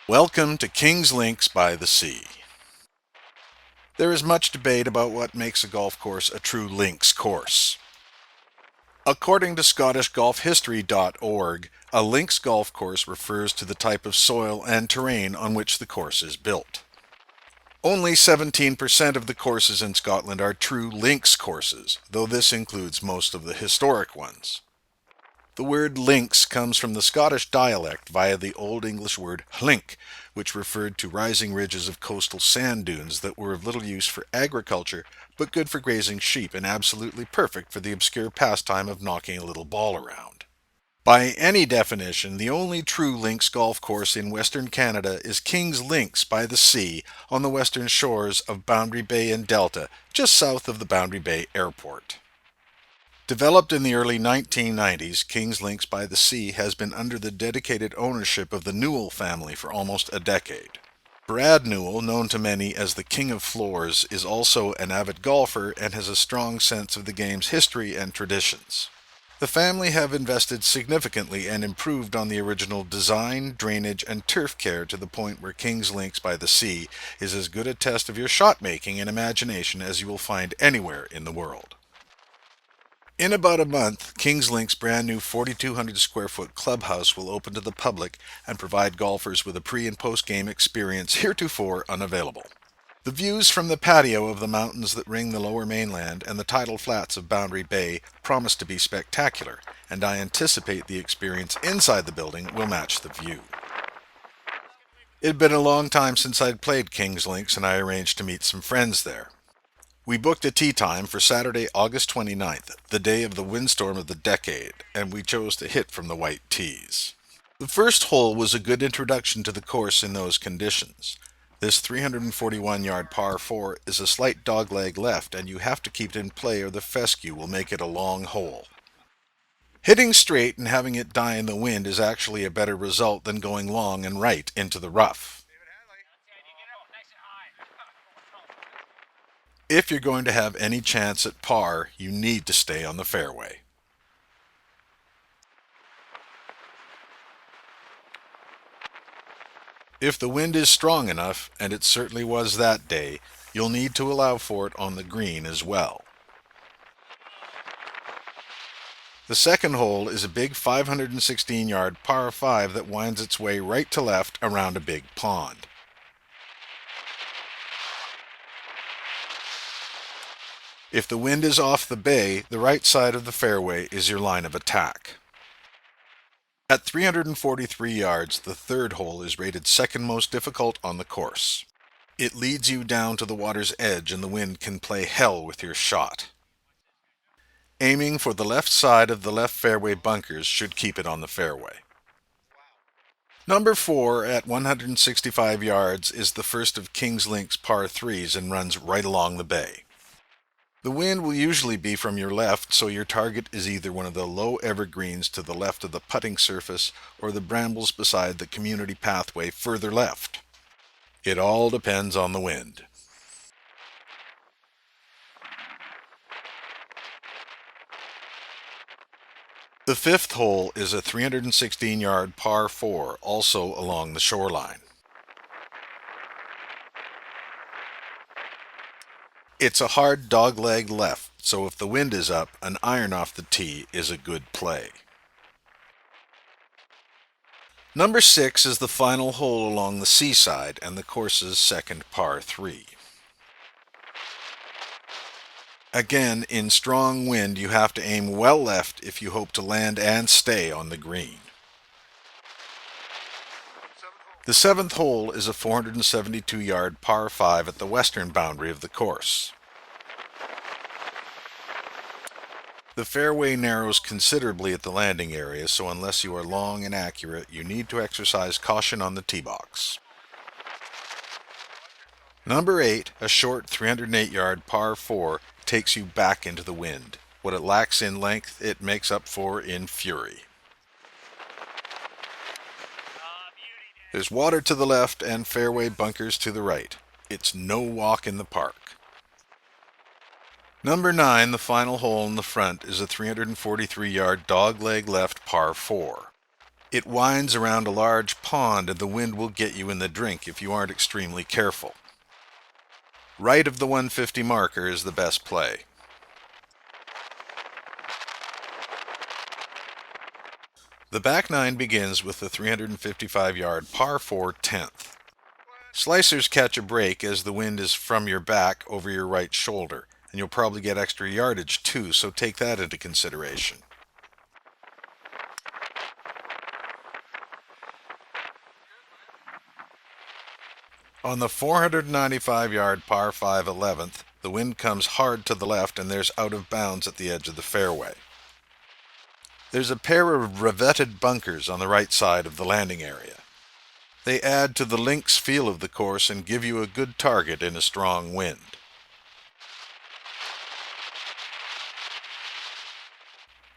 Welcome to King's Links by the Sea. There is much debate about what makes a golf course a true links course. According to ScottishGolfHistory.org, a links golf course refers to the type of soil and terrain on which the course is built. Only 17% of the courses in Scotland are true links courses, though this includes most of the historic ones. The word links comes from the Scottish dialect via the Old English word hlinc, which referred to rising ridges of coastal sand dunes that were of little use for agriculture, but good for grazing sheep and absolutely perfect for the obscure pastime of knocking a little ball around. By any definition, the only true links golf course in Western Canada is King's Links by the Sea on the western shores of Boundary Bay and Delta, just south of the Boundary Bay Airport. Developed in the early 1990s, King's Links by the Sea has been under the dedicated ownership of the Newell family for almost a decade. Brad Newell, known to many as the King of Floors, is also an avid golfer and has a strong sense of the game's history and traditions. The family have invested significantly and improved on the original design, drainage, and turf care to the point where King's Links by the Sea is as good a test of your shot making and imagination as you will find anywhere in the world. In about a month, King's Link's brand new 4,200 square foot clubhouse will open to the public and provide golfers with a pre and post game experience heretofore unavailable. The views from the patio of the mountains that ring the lower mainland and the tidal flats of Boundary Bay promise to be spectacular, and I anticipate the experience inside the building will match the view. It had been a long time since I'd played King's Links, and I arranged to meet some friends there. We booked a tee time for Saturday, August 29th, the day of the windstorm of the decade, and we chose to hit from the white tees. The first hole was a good introduction to the course in those conditions. This 341-yard par 4 is a slight dogleg left, and you have to keep it in play or the fescue will make it a long hole. Hitting straight and having it die in the wind is actually a better result than going long and right into the rough. If you're going to have any chance at par, you need to stay on the fairway. If the wind is strong enough, and it certainly was that day, you'll need to allow for it on the green as well. The second hole is a big 516-yard par 5 that winds its way right to left around a big pond. If the wind is off the bay, the right side of the fairway is your line of attack. At 343 yards, the third hole is rated second most difficult on the course. It leads you down to the water's edge and the wind can play hell with your shot. Aiming for the left side of the left fairway bunkers should keep it on the fairway. Number 4 at 165 yards is the first of King's Link's par 3s and runs right along the bay. The wind will usually be from your left, so your target is either one of the low evergreens to the left of the putting surface or the brambles beside the community pathway further left. It all depends on the wind. The fifth hole is a 316-yard par 4, also along the shoreline. It's a hard dogleg left, so if the wind is up, an iron off the tee is a good play. Number 6 is the final hole along the seaside and the course's second par 3. Again, in strong wind, you have to aim well left if you hope to land and stay on the green. The seventh hole is a 472-yard par 5 at the western boundary of the course. The fairway narrows considerably at the landing area, so unless you are long and accurate, you need to exercise caution on the tee box. Number 8, a short 308-yard par 4, takes you back into the wind. What it lacks in length, it makes up for in fury. There's water to the left and fairway bunkers to the right. It's no walk in the park. Number 9, the final hole in the front, is a 343-yard dogleg left par 4. It winds around a large pond and the wind will get you in the drink if you aren't extremely careful. Right of the 150 marker is the best play. The back nine begins with the 355-yard par 4 10th. Slicers catch a break as the wind is from your back over your right shoulder, and you'll probably get extra yardage too, so take that into consideration. On the 495-yard par 5 11th, the wind comes hard to the left and there's out of bounds at the edge of the fairway. There's a pair of revetted bunkers on the right side of the landing area. They add to the links feel of the course and give you a good target in a strong wind.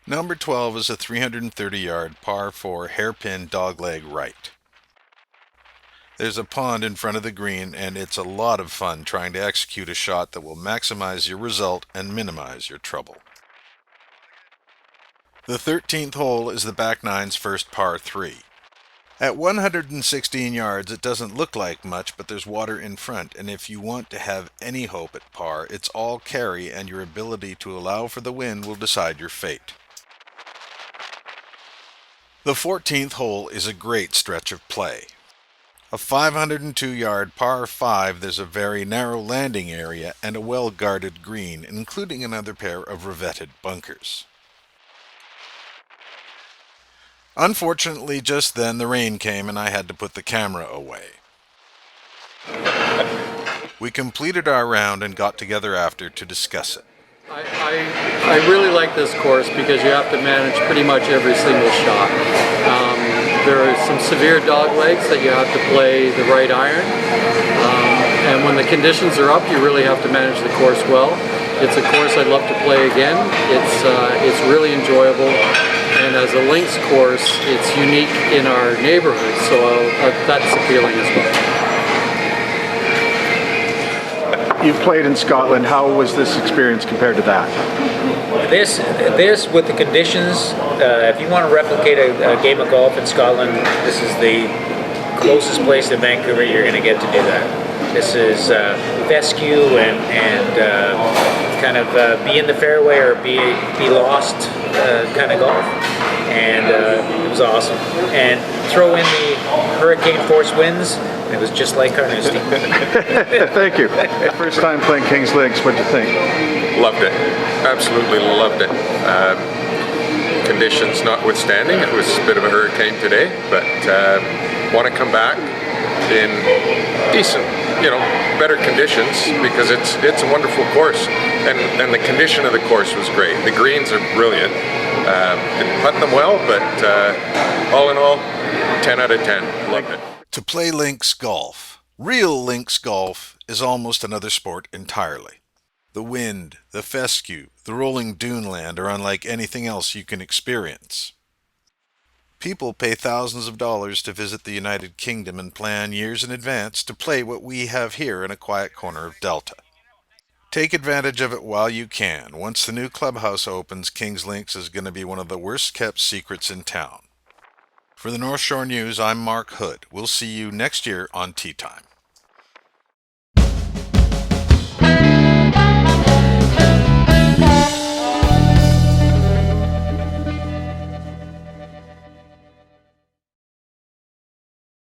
Number 12 is a 330-yard par 4 hairpin dogleg right. There's a pond in front of the green and it's a lot of fun trying to execute a shot that will maximize your result and minimize your trouble. The 13th hole is the back nine's first par 3. At 116 yards it doesn't look like much, but there's water in front, and if you want to have any hope at par, it's all carry and your ability to allow for the wind will decide your fate. The 14th hole is a great stretch of play. A 502-yard par 5, there's a very narrow landing area and a well-guarded green, including another pair of revetted bunkers. Unfortunately, just then the rain came and I had to put the camera away. We completed our round and got together after to discuss it. I really like this course because you have to manage pretty much every single shot. There are some severe dog legs that you have to play the right iron, and when the conditions are up, you really have to manage the course well. It's a course I'd love to play again. It's really enjoyable, and as a links course, it's unique in our neighborhood, so that's appealing as well. You've played in Scotland. How was this experience compared to that? This with the conditions, if you want to replicate a game of golf in Scotland, this is the closest place to Vancouver you're going to get to do that. This is fescue and kind of be in the fairway or be lost kind of golf, and it was awesome. And throw in the hurricane force winds, and it was just like Carnoustie. Thank you. First time playing King's Links, what'd you think? Loved it. Absolutely loved it. Conditions notwithstanding, it was a bit of a hurricane today, but want to come back in decent, better conditions, because it's a wonderful course, and the condition of the course was great. The greens are brilliant. Didn't putt them well, but all in all, 10 out of 10. Loved it. To play links golf, real links golf, is almost another sport entirely. The wind, the fescue, the rolling dune land are unlike anything else you can experience. People pay thousands of dollars to visit the United Kingdom and plan years in advance to play what we have here in a quiet corner of Delta. Take advantage of it while you can. Once the new clubhouse opens, King's Links is going to be one of the worst kept secrets in town. For the North Shore News, I'm Mark Hood. We'll see you next year on Tea Time.